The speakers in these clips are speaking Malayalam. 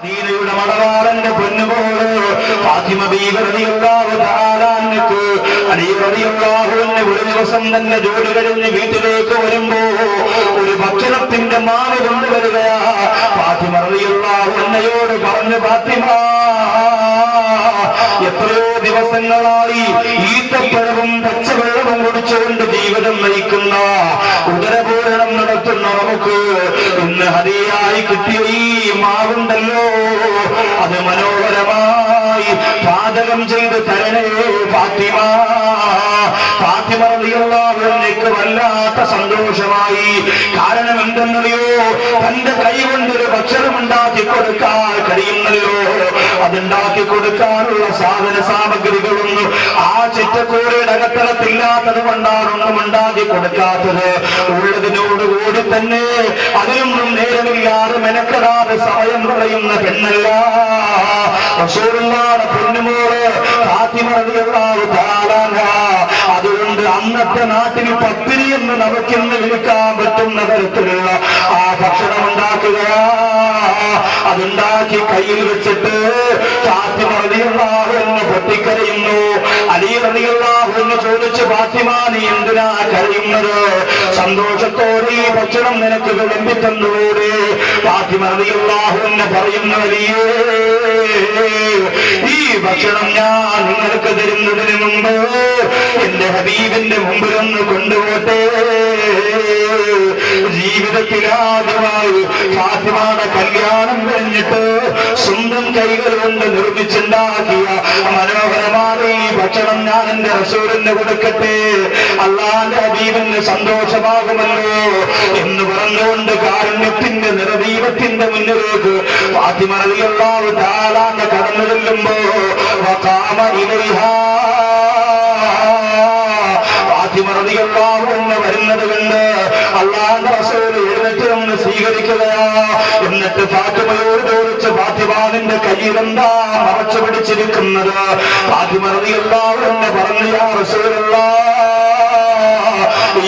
മദീനയുടെ മണവാളന്റെ പൊന്നുപോലെ ഫാത്തിമ ബീവി റളിയല്ലാഹു തആല അൻഹു അലി റളിയല്ലാഹു അൻഹു ഒരു ദിവസം തന്നെ ജോലി കഴിഞ്ഞ് വീട്ടിലേക്ക് വരുമ്പോ ഒരു ഭക്ഷണത്തിന്റെ മാവ് കൊണ്ടുവരികയാ. ഫാത്തിമ റളിയല്ലാഹു അൻഹയോട് പറഞ്ഞു, ഫാത്തിമ, എത്രയോ ദിവസങ്ങളായി ഈത്തപ്പഴവും പച്ചവെള്ളവും കുടിച്ചുകൊണ്ട് ജീവിതം നയിക്കുന്ന ഉദരപൂരണം നടത്തുന്ന നമുക്ക് ഇന്ന് ഹദിയായി കിട്ടിയ ഈ മാവുണ്ടല്ലോ, അത് മനോഹരമായി പാചകം ചെയ്ത് തരണേ ഫാത്തിമ. ഫാത്തിമ റളിയല്ലാഹു അൻഹയ്ക്ക് വല്ലാത്ത സന്തോഷമായി. കാരണം എന്തെന്നറിയോ, തന്റെ കൈ കൊണ്ടൊരു ഭക്ഷണം ഉണ്ടാക്കി കൊടുക്കാൻ കഴിയുന്നല്ലോ. അതുണ്ടാക്കി കൊടുക്കാനുള്ള സാധന സാമഗ്രികളൊന്നും ആ ചിറ്റക്കൂടയുടെ അകത്തളത്തില്ലാത്തത് കൊണ്ടാണ് ഒന്നും ഉണ്ടാക്കി കൊടുക്കാത്തത്. ഉള്ളതിനോടുകൂടി തന്നെ അതിനൊന്നും നേരമില്ലാതെ മെനക്കെടാതെ സമയം കളയുന്ന പെണ്ണല്ല റസൂലുള്ളാഹിയുടെ പൊന്നുമോള് ഫാത്തിമ റളിയല്ലാഹു തആല അൻഹ. അതുകൊണ്ട് അന്നത്തെ നാട്ടിൽ പത്തിരി എന്ന് നമുക്കിന്ന് വിളിക്കാൻ പറ്റുന്ന തരത്തിലുള്ള ആ ഭക്ഷണം ഉണ്ടാക്കുക. അതുണ്ടാക്കി കയ്യിൽ വെച്ചിട്ട് ഫാത്തിമ റളിയല്ലാഹു അൻഹ പൊട്ടിക്കരയുന്നു. അലി റളിയല്ലാഹു അൻഹു ചോദിച്ചു, ഫാത്തിമ, നീ എന്തിനാ കരയുന്നത്? സന്തോഷത്തോടെ ഈ ഭക്ഷണം നിനക്ക് വിളമ്പി തന്നുകൂടെ? ഫാത്തിമ റളിയല്ലാഹു അൻഹ പറയുന്നു, അലിയേ, ഈ ഭക്ഷണം ഞാൻ നിങ്ങൾക്ക് തരുന്നതിന് മുമ്പ് എന്റെ ഹബീബിന്റെ മുമ്പിലൊന്ന് കൊണ്ടുപോട്ടെ. ജീവിതത്തിലാദ്യമായി ഫാത്തിമയുടെ കല്യാണം കഴിഞ്ഞിട്ട് സ്വന്തം കൈകൾ കൊണ്ട് നിർമ്മിച്ചുണ്ടാക്കിയ മനോഹരമായ ഈ ഭക്ഷണം ഞാൻ എന്റെ റസൂലിന് കൊടുക്കട്ടെ, അല്ലാഹുവിന്റെ ഹബീബിന് സന്തോഷമാകുമല്ലോ എന്ന് പറഞ്ഞുകൊണ്ട് കാരുണ്യത്തിന്റെ നിറദീപത്തിന്റെ മുന്നിലേക്ക് ഫാത്തിമ റളിയല്ലാഹു തആല കടന്നു ചെല്ലുമ്പോ വഖാമ ഇലൈഹാ, ഫാത്തിമ റളിയല്ലാഹു അൻഹ വരുന്നത് കണ്ട് അല്ലാഹുവിന്റെ റസൂൽ എഴുന്നേറ്റ് ഒന്ന് സ്വീകരിക്കുകയാ. എന്നിട്ട് ഫാത്തിമയോട് ചോദിച്ചു, ഫാത്തിമ, നിന്റെ കയ്യിലെന്താ മറച്ചു പിടിച്ചിരിക്കുന്നത്? ഫാത്തിമ റളിയല്ലാഹു അൻഹ പറഞ്ഞു, യാ റസൂലല്ലാഹ്,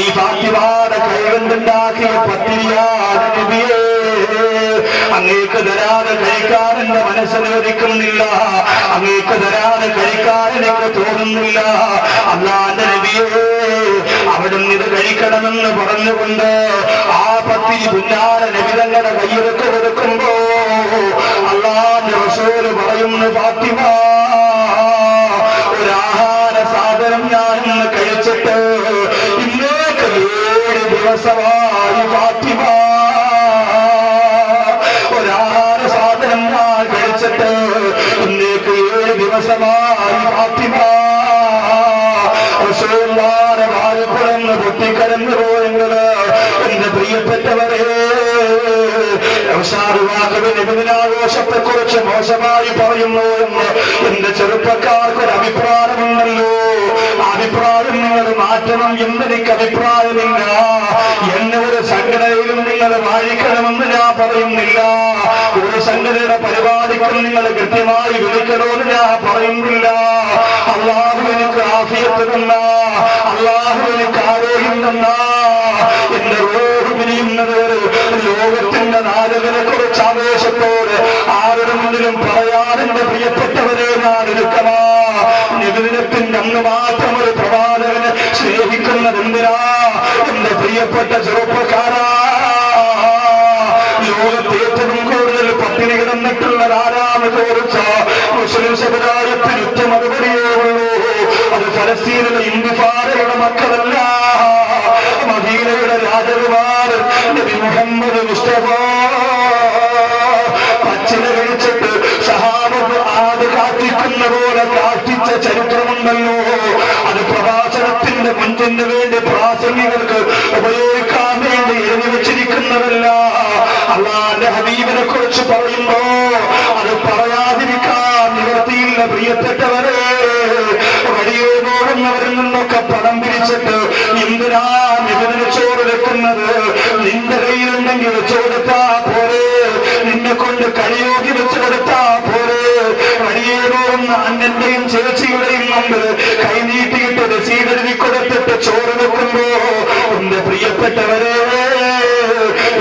ഈ ഫാത്തിമയുടെ കൈകൊണ്ടുണ്ടാക്കിയ പത്തിരിയാണ് നബിയേ. അങ്ങേക്ക് തരാതെ കഴിക്കാൻ എന്റെ മനസ്സനുവദിക്കുന്നില്ല, അങ്ങേക്ക് തരാതെ കഴിക്കാൻ എനിക്ക് തോന്നുന്നില്ല. അല്ലാഹുവിന്റെ നബിയേ, അവിടുന്ന് ഇത് കഴിക്കണമെന്ന് പറഞ്ഞുകൊണ്ട് ആ പത്തിരി പുന്നാര നബി തങ്ങളുടെ കയ്യിലൊക്കെ കൊടുക്കുമ്പോ അല്ലാഹുവിന്റെ റസൂൽ പറയുന്നു, ഫാത്തിമ, ഒരാഹാര സാധനം ഞാൻ ഇന്ന് കഴിച്ചിട്ട് ഇന്നേക്ക് 7 ദിവസമായി. ഫാത്തിമ, ഒരാഹാര സാധനം ഞാൻ കഴിച്ചിട്ട് ഇന്നേക്ക് 7 ദിവസമായി. ഫാത്തിമ, റസൂലുള്ളാഹിയുടെ വാരിപ്പുറന്ന് പൊട്ടിക്കരഞ്ഞു പോയെങ്കിൽ എന്റെ പ്രിയപ്പെട്ടവരെ, ആഘോഷത്തെ കുറിച്ച് മോശമായി പറയുന്നു എന്ന് എന്റെ ചെറുപ്പക്കാർക്കൊരു അഭിപ്രായമുണ്ടല്ലോ. അഭിപ്രായം നിങ്ങൾ മാറ്റണം എന്നെനിക്ക് അഭിപ്രായമില്ല. എന്നെ ഒരു സംഘടനയിലും നിങ്ങൾ വാഴിക്കണമെന്ന് ഞാൻ പറയുന്നില്ല. ഒരു സംഘടനയുടെ പരിപാടിക്കും നിങ്ങൾ കൃത്യമായി വിളിക്കണമെന്ന് ഞാൻ പറയുന്നില്ല. അല്ലാഹു എനിക്ക് ആഫിയത്ത് തന്ന, അല്ലാഹു എനിക്ക് ആരോഗ്യം തന്ന, എന്റെ റൂഹ് പിരിയുന്നത് ലോകത്തിന്റെ നാലുകളെ കുറിച്ച് ആവേശത്തോട് ആരുടെ മുന്നിലും പറയാൻ എന്റെ പ്രിയപ്പെട്ടവരെ ഞാൻ എടുക്കമാ. നിബിദിനത്തിന്റെ അന്ന് മാത്രം ഒരു പ്രവാചകനെ സ്നേഹിക്കുന്നത് എന്തിനാ? എന്റെ പ്രിയപ്പെട്ട ചെറുപ്പക്കാരാ, ലോകത്ത് ഏറ്റവും കൂടുതൽ പട്ടിണി കിടന്നിട്ടുള്ളത് ആരാന്ന് ചോദിച്ച മുസ്ലിം സമുദായത്തിന് ഒറ്റ മറുപടിയേ ഉള്ളൂ. അത് ഫലസ്തീനിലെ ഇന്തിഫാദയുടെ മക്കളല്ല, മദീനയുടെ രാജകുമാരൻ നബി മുഹമ്മദ് മുസ്തഫ പച്ചില കഴിച്ചിട്ട് സഹാബത്ത് ആട് കാട്ടിക്കുന്ന പോലെ കാട്ടിച്ച ചരിത്രമുണ്ടല്ലോ. അത് പ്രഭാഷണത്തിന്റെ മുൻപിന് വേണ്ടി പ്രാസംഗികൾക്ക് ഉപയോഗിക്കാൻ വേണ്ടി എഴുതി വെച്ചിരിക്കുന്നതല്ല. അല്ലാഹുവിന്റെ ഹബീബിനെ കുറിച്ച് പറയുമ്പോ അത് പറയാതിരിക്കാൻ നിവർത്തിയില്ല. പ്രിയപ്പെട്ടവരെ, വഴിയോ പോകുന്നവരിൽ നിന്നൊക്കെ പണം പിരിച്ചിട്ട് എന്തിനാ നിബിദിന ചോറ് വെക്കുന്നത്? നിന്റെ കയ്യിലുണ്ടെങ്കിൽ വെച്ചു കൊടുത്താ പോരെ, നിന്നെ കൊണ്ട് കഴിയോക്കി വെച്ചു കൊടുത്താ പോരെ. വഴിയേ പോകുന്ന അണ്ണന്റെയും ചേച്ചിയുടെയും മുമ്പിൽ കൈനീട്ടിയിട്ട് സ്വീകരണി കൊടുത്തിട്ട് ചോറ് വെക്കുമ്പോ എന്റെ പ്രിയപ്പെട്ടവരെ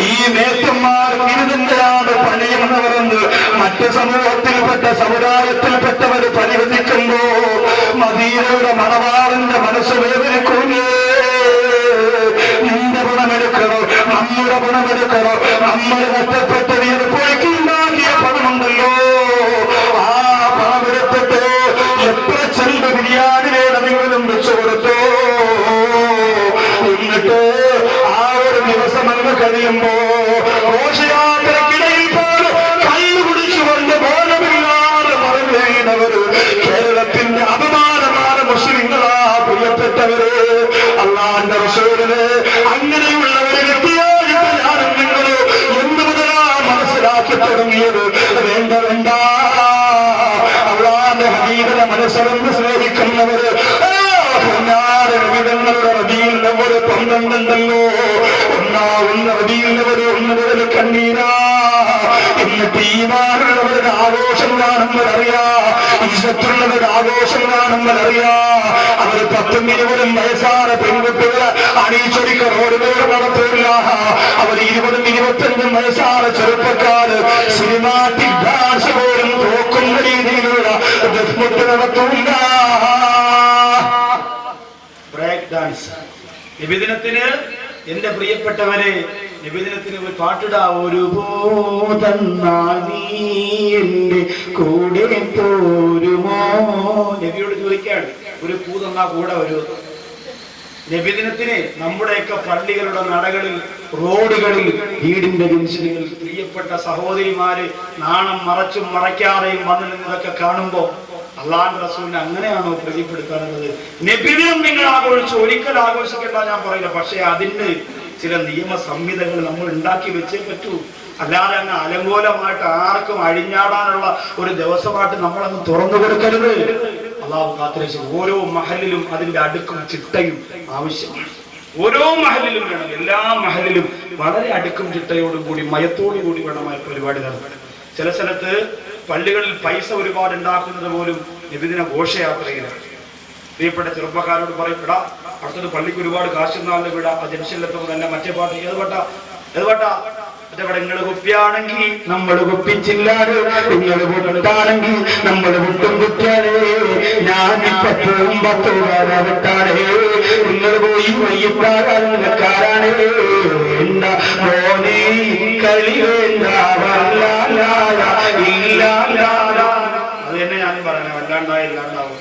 ഈ മേത്തന്മാർ ഇരുതിന്റെയാണ് പണിയെന്ന് പറഞ്ഞ് മറ്റ് സമൂഹത്തിൽപ്പെട്ട സമുദായത്തിൽപ്പെട്ടവർ പരിഹസിക്കുമ്പോ മദീനയുടെ മണവാളന്റെ മനസ്സ് വേദനിക്കൂലേ? നിന്റെ പണമെടുക്കണോ, നമ്മുടെ പണമെടുക്കണോ? നമ്മൾ നഷ്ടപ്പെട്ട പൊളിക്കുണ്ടാക്കിയ പണമുണ്ടല്ലോ, ആ പണമെടുത്തിട്ട് എത്ര ചെറുത് ബിരിയാണി വേണമെങ്കിലും വെച്ചു കൊടുത്തോ. എന്നിട്ട് ആ ഒരു ദിവസം അങ്ങ് കഴിയുമ്പോ ഘോഷയാത്രക്കിടയിൽ പോലും കല്ല് കുടിച്ചുകൊണ്ട് ബോധമില്ലാതെ മറന്നു വീണവർ കേരളത്തിന്റെ അപമാനമാണ് മുസ്ലിങ്ങളാ പ്രിയപ്പെട്ടവര്. അള്ളാന്റെ റസൂലിന് അങ്ങനെയുള്ളവരെ വ്യക്തിയായിട്ട് ഞാനും നിങ്ങള് എന്ത് മുതലാ മനസ്സിലാക്കി തുടങ്ങിയത്? വേണ്ട വേണ്ട, അള്ളാന്റെ ഹബീബിനെ മനസ്സറിഞ്ഞ് സ്നേഹിക്കുന്നവര് വിധങ്ങളുടെ റബീലിന്റെ ഒരു 12 ഉണ്ടല്ലോ. ഒന്നാവുന്ന റബീലിന്റെ ഒരു 1 കണ്ണീരാ. എന്നിട്ട് ഈമാനുള്ളവരുടെ ആഘോഷം കാണുമ്പോഴറിയാ, ഇഷ്ടത്തുള്ളവരുടെ ആഘോഷം കാണുമ്പോഴറിയാ. അവർ 10ഉം 20ഉം വയസ്സായ പെൺകുട്ടികളെ അണിയിച്ചൊടിക്ക റോഡിലൂടെ നടത്തില്ല. അവർ 20ഉം 25ഉം വയസ്സായ ചെറുപ്പക്കാര് സിനിമാറ്റിക് ഡാൻസ് പോലും തോക്കുന്ന രീതിയിലുള്ള ഡെഫ്മുട്ട് നടത്തില്ല. ബ്രേക്ക് ഡാൻസ് നിബിദിനത്തിന്, എന്റെ പ്രിയപ്പെട്ടവരെ, നിബിദിനത്തിന് ഒരു പാട്ടിടാ. ഒരു പോതന്നാൽ നീ എന്റെ കൂടെ പോരുമോ? നബിയോട് ചോദിക്കാണ്, ഒരു പൂതന്നാ കൂടെ ഒരു നബിദിനത്തിന് നമ്മുടെയൊക്കെ പള്ളികളുടെ നടകളിൽ, റോഡുകളിൽ, വീടിന്റെ ജംഗ്ഷനുകളിൽ പ്രിയപ്പെട്ട സഹോദരിമാര് നാണം മറച്ചും മറയ്ക്കാതെയും വന്നു നിന്നതൊക്കെ കാണുമ്പോ അള്ളാഹുവിന്റെ റസൂലിനെ അങ്ങനെയാണോ പ്രീതിപ്പെടുത്താറുള്ളത്? നബിദിനം നിങ്ങൾ ആഘോഷിച്ചു, ഒരിക്കൽ ആഘോഷിക്കേണ്ട ഞാൻ പറയില്ല. പക്ഷെ അതിന് ചില നിയമ സംഹിതകൾ നമ്മൾ ഉണ്ടാക്കി വെച്ചേ പറ്റൂ. അല്ലാതെ അങ്ങ് അലങ്കോലമായിട്ട് ആർക്കും അഴിഞ്ഞാടാനുള്ള ഒരു ദിവസമായിട്ട് നമ്മളങ്ങ് തുറന്നു കൊടുക്കരുത്. അള്ളാഹു കാത്തുരക്ഷിക്കും. ഓരോ മഹലിലും അതിന്റെ അടുക്കും ചിട്ടയും ആവശ്യമാണ്. ഓരോ മഹലിലും വേണം, എല്ലാ മഹലിലും വളരെ അടുക്കും ചിട്ടയോടും കൂടി മയത്തോടു കൂടി വേണമായ പരിപാടി നടത്താൻ. ചില സ്ഥലത്ത് പള്ളികളിൽ പൈസ ഒരുപാട് ഉണ്ടാക്കുന്നത് പോലും നബിദിന ഘോഷയാത്രയിലാണ്. പ്രിയപ്പെട്ട ചെറുപ്പക്കാരോട് പറയും, വിടാ അടുത്തത് പള്ളിക്ക് ഒരുപാട് കാശുന്നാളിന് വിടാ. ആ ജംഗ്ഷനിലെത്തുമ്പോൾ തന്നെ മറ്റേ പാട്ട് ഏത് പാട്ടാ മറ്റേ പാട്ട്, നിങ്ങൾ കുപ്പിയാണെങ്കിൽ നമ്മൾ കുപ്പിച്ചില്ലാതെ, നിങ്ങൾ വിട്ടാണെങ്കിൽ നമ്മൾ വിട്ടും കുറ്റാനേ, ഞാൻ 10 വിട്ടാനേ, നിങ്ങൾ പോയി വയ്യപ്പാകാരേ, വേണ്ട മോനെ കളി വേണ്ട. അത് തന്നെ ഞാനും പറയണേ, വല്ലാണ്ടായ ഇല്ലാണ്ടാവും.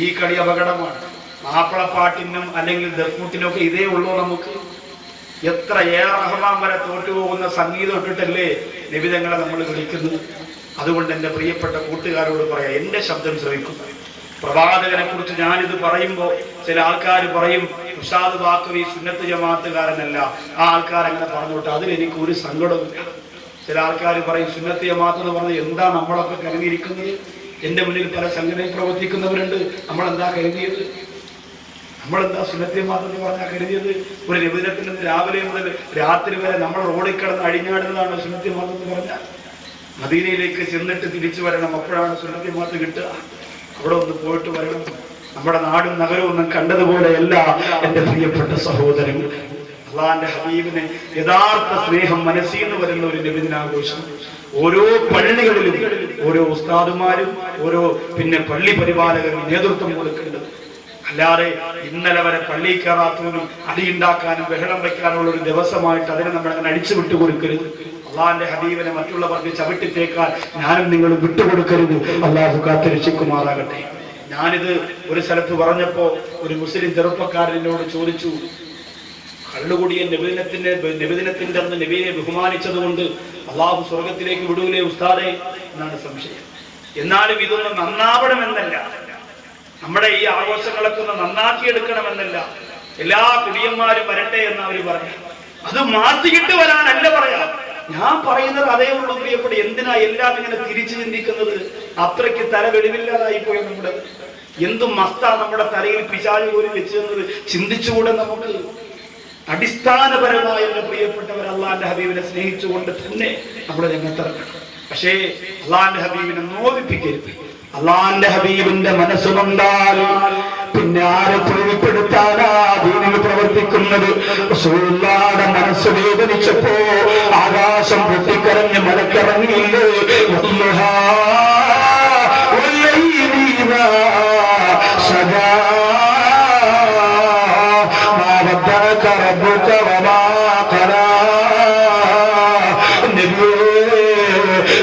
ഈ കളി അപകടമാണ്. മാപ്പിളപ്പാട്ടിനും അല്ലെങ്കിൽ ദഫ്മുട്ടിനും ഒക്കെ ഇതേ ഉള്ളൂ. നമുക്ക് എത്ര റഹ്മാൻ വരെ തോറ്റുപോകുന്ന സംഗീതം ഇട്ടിട്ടല്ലേ നിബിധങ്ങളെ നമ്മൾ വിളിക്കുന്നത്. അതുകൊണ്ട് എൻ്റെ പ്രിയപ്പെട്ട കൂട്ടുകാരോട് പറയാം, എൻ്റെ ശബ്ദം ശ്രവിക്കും. പ്രവാചകനെ കുറിച്ച് ഞാനിത് പറയുമ്പോൾ ചില ആൾക്കാർ പറയും, ഉസ്താദ് ബാക്കവി സുന്നത്ത് ജമാഅത്തുകാരനല്ല. ആ ആൾക്കാരങ്ങനെ പറഞ്ഞോട്ടെ, അതിലെനിക്ക് ഒരു സങ്കടവുമില്ല. ചില ആൾക്കാർ പറയും സുന്നത്ത് ജമാഅത്ത് എന്ന് പറഞ്ഞാൽ എന്താ നമ്മളൊക്കെ കരുതിയിരിക്കുന്നത്? എൻ്റെ മുന്നിൽ പല സംഘടനയിൽ പ്രവർത്തിക്കുന്നവരുണ്ട്. നമ്മളെന്താ കരുതിയത്? നമ്മളെന്താ സുന്നത്ത് ജമാഅത്ത് എന്ന് പറഞ്ഞാൽ കരുതിയത്? ഒരു നിബിധനത്തിൽ നിന്ന് രാവിലെ മുതൽ രാത്രി വരെ നമ്മൾ റോഡിൽ കിടന്ന് അഴിഞ്ഞാടുന്നതാണ് സുന്നത്ത് ജമാഅത്ത് എന്ന് പറഞ്ഞാൽ. മദീനയിലേക്ക് ചെന്നിട്ട് തിരിച്ചു വരണം, അപ്പോഴാണ് സുന്നത്ത് ജമാഅത്ത് കിട്ടുക. അവിടെ ഒന്ന് പോയിട്ട് വരണം. നമ്മുടെ നാടും നഗരവും ഒന്നും കണ്ടതുപോലെയല്ല എൻ്റെ പ്രിയപ്പെട്ട സഹോദരങ്ങൾ. അള്ളാന്റെ ഹബീബിനെ യഥാർത്ഥ സ്നേഹം മനസ്സിൽ നിന്ന് വരുന്ന ഒരു നബിദിനാഘോഷം ഓരോ പള്ളികളിലും ഓരോ ഉസ്താദുമാരും ഓരോ പള്ളി പരിപാലകരും നേതൃത്വം കൊടുക്കേണ്ടത്. അല്ലാതെ ഇന്നലെ വരെ പള്ളി കയറാത്തവരും അടിയുണ്ടാക്കാനും ബഹളം വയ്ക്കാനുള്ള ഒരു ദിവസമായിട്ട് അതിനെ നമ്മൾ അങ്ങനെ അടിച്ചു വിട്ടുകൊടുക്കരുത്. അള്ളാന്റെ ഹബീബിനെ മറ്റുള്ളവർക്ക് ചവിട്ടിത്തേക്കാൻ ഞാനും നിങ്ങൾ വിട്ടുകൊടുക്കരുത്. അള്ളാഹു കാത്തുരക്ഷിക്കുമാറാകട്ടെ. ഞാനിത് ഒരു സ്ഥലത്ത് പറഞ്ഞപ്പോ ഒരു മുസ്ലിം ചെറുപ്പക്കാരൻ എന്നോട് ചോദിച്ചു, കള്ളുകൂടിയ നബിദിനത്തിന്റെ അന്ന് നബിയെ ബഹുമാനിച്ചത് കൊണ്ട് അള്ളാഹു സ്വർഗത്തിലേക്ക് വിടൂലേ ഉസ്താദേ എന്നാണ് സംശയം. എന്നാലും ഇതൊന്നും നന്നാവണമെന്നല്ല, നമ്മുടെ ഈ ആഘോഷങ്ങളൊക്കെ ഒന്ന് നന്നാക്കിയെടുക്കണമെന്നല്ല. എല്ലാ കുടിയന്മാരും വരട്ടെ എന്ന് അവർ പറഞ്ഞു. അത് മാറ്റിയിട്ട് വരാനല്ല പറയാം. ഞാൻ പറയുന്നത് അതേ ഉള്ളൂ പ്രിയപ്പെട്ട. എന്തിനാ എല്ലാം ഇങ്ങനെ തിരിച്ചു ചിന്തിക്കുന്നത്? അത്രയ്ക്ക് തല വെളിവില്ലാതായി പോയ നമ്മുടെ എന്തും മസ്താ നമ്മുടെ തലയിൽ പിശാച് പോലും വെച്ച് തന്നത് ചിന്തിച്ചുകൂടെ നമുക്ക്? അടിസ്ഥാനപരമായ എന്റെ പ്രിയപ്പെട്ടവർ അള്ളാന്റെ ഹബീബിനെ സ്നേഹിച്ചുകൊണ്ട് തന്നെ നമ്മുടെ രംഗത്തിറങ്ങണം. പക്ഷേ അള്ളാന്റെ ഹബീബിനെ നോവിപ്പിക്കരുത്. അള്ളാന്റെ ഹബീബിന്റെ മനസ്സുകൊണ്ടാൽ പിന്നെ പിന്നെ ആരെ പ്രീതിപ്പെടുത്താനാ ദീനിൽ പ്രവർത്തിക്കുന്നത്? റസൂലുള്ളാഹിയുടെ മനസ്സ് വേദനിച്ചപ്പോ ആകാശം പൊട്ടിക്കരഞ്ഞ് മലക്കിറങ്ങിയില്ലേ?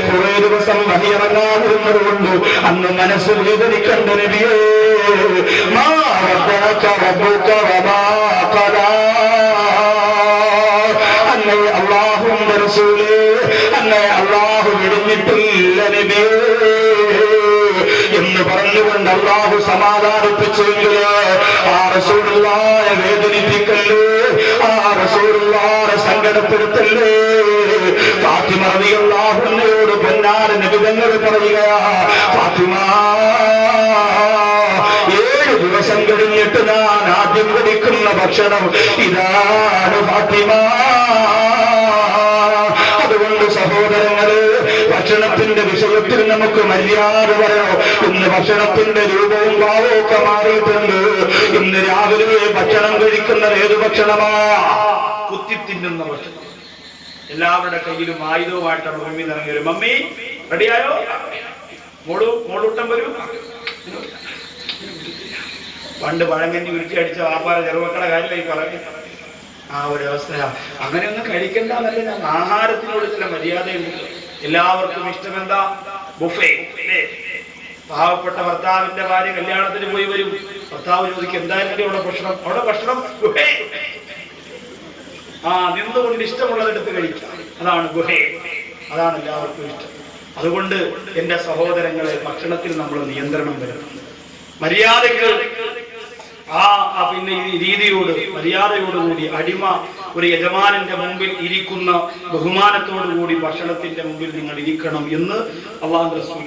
കുറെ ദിവസം വഹിയിറങ്ങാതിരുന്നതുകൊണ്ട് അന്ന് മനസ്സ് വേദനിക്കണ്ട നബിയേ. അന്നേ അല്ലാഹുവിന്റെ റസൂലേ, അന്നേ അല്ലാഹു വിടുന്നിട്ടില്ല നബിയേ എന്ന് പറഞ്ഞുകൊണ്ട് അല്ലാഹു സമാധാനിപ്പിച്ചെങ്കില് ആ റസൂലുള്ളാഹിയെ വേദനിപ്പിക്കല്ലേ, ആ റസൂലുള്ളാഹിയെ സങ്കടപ്പെടുത്തല്ലേ. ഫാത്തിമ റളിയല്ലാഹു അൻഹയോട് പൊന്നാര നബി തങ്ങൾ പറയുകയാ, ഫാത്തിമ 7 ദിവസം കഴിഞ്ഞിട്ട് ഞാൻ ആദ്യം കഴിക്കുന്ന ഭക്ഷണം ഇതാണ് ഫാത്തിമ. അതുകൊണ്ട് സഹോദരങ്ങള്, ഭക്ഷണത്തിന്റെ വിഷയത്തിൽ നമുക്ക് മര്യാദ പറയണം. ഇന്ന് ഭക്ഷണത്തിന്റെ രൂപവും ഭാവവും ഒക്കെ മാറിയിട്ടുണ്ട്. ഇന്ന് രാവിലെ ഭക്ഷണം കഴിക്കുന്നത് ഏത് ഭക്ഷണമാ? കുത്തി തിന്നുന്ന ഭക്ഷണം. എല്ലാവരുടെ കയ്യിലും ആയുധവുമായിട്ടാണ് മമ്മി നിറങ്ങിയത്. മമ്മി റെഡിയായോ? മോളൂട്ടം വരും. പണ്ട് പഴങ്കഞ്ഞി ഉരുട്ടി അടിച്ച വാപ്പാറ ചെറുമക്കളുടെ കാര്യമായി പറഞ്ഞു. ആ ഒരു അവസ്ഥയാ. അങ്ങനെയൊന്നും കഴിക്കണ്ടെന്നല്ല ഞാൻ. ആഹാരത്തിനോട് ചില മര്യാദയുണ്ട്. എല്ലാവർക്കും ഇഷ്ടമെന്താ? ബുഫേ. പാവപ്പെട്ട ഭർത്താവിന്റെ ഭാര്യ കല്യാണത്തിന് പോയി വരും. ഭർത്താവ് ചോദിക്കും, എന്തായാലും അവിടെ ഭക്ഷണം? അവിടെ ഭക്ഷണം ബുഫേ. നിന്നുകൊണ്ട് ഇഷ്ടമുള്ളതെടുത്ത് കഴിക്കാം. അതാണ് ബുഫേ. അതാണ് എല്ലാവർക്കും ഇഷ്ടം. അതുകൊണ്ട് എന്റെ സഹോദരങ്ങളെ, ഭക്ഷണത്തിൽ നമ്മൾ നിയന്ത്രണം വരണം. മര്യാദയ്ക്ക് പിന്നെ ഈ രീതിയോട് മര്യാദയോടുകൂടി അടിമ ഒരു യജമാനന്റെ മുമ്പിൽ ഇരിക്കുന്ന ബഹുമാനത്തോടുകൂടി ഭക്ഷണത്തിന്റെ മുമ്പിൽ നിങ്ങൾ ഇരിക്കണം എന്ന് അല്ലാഹു റസൂൽ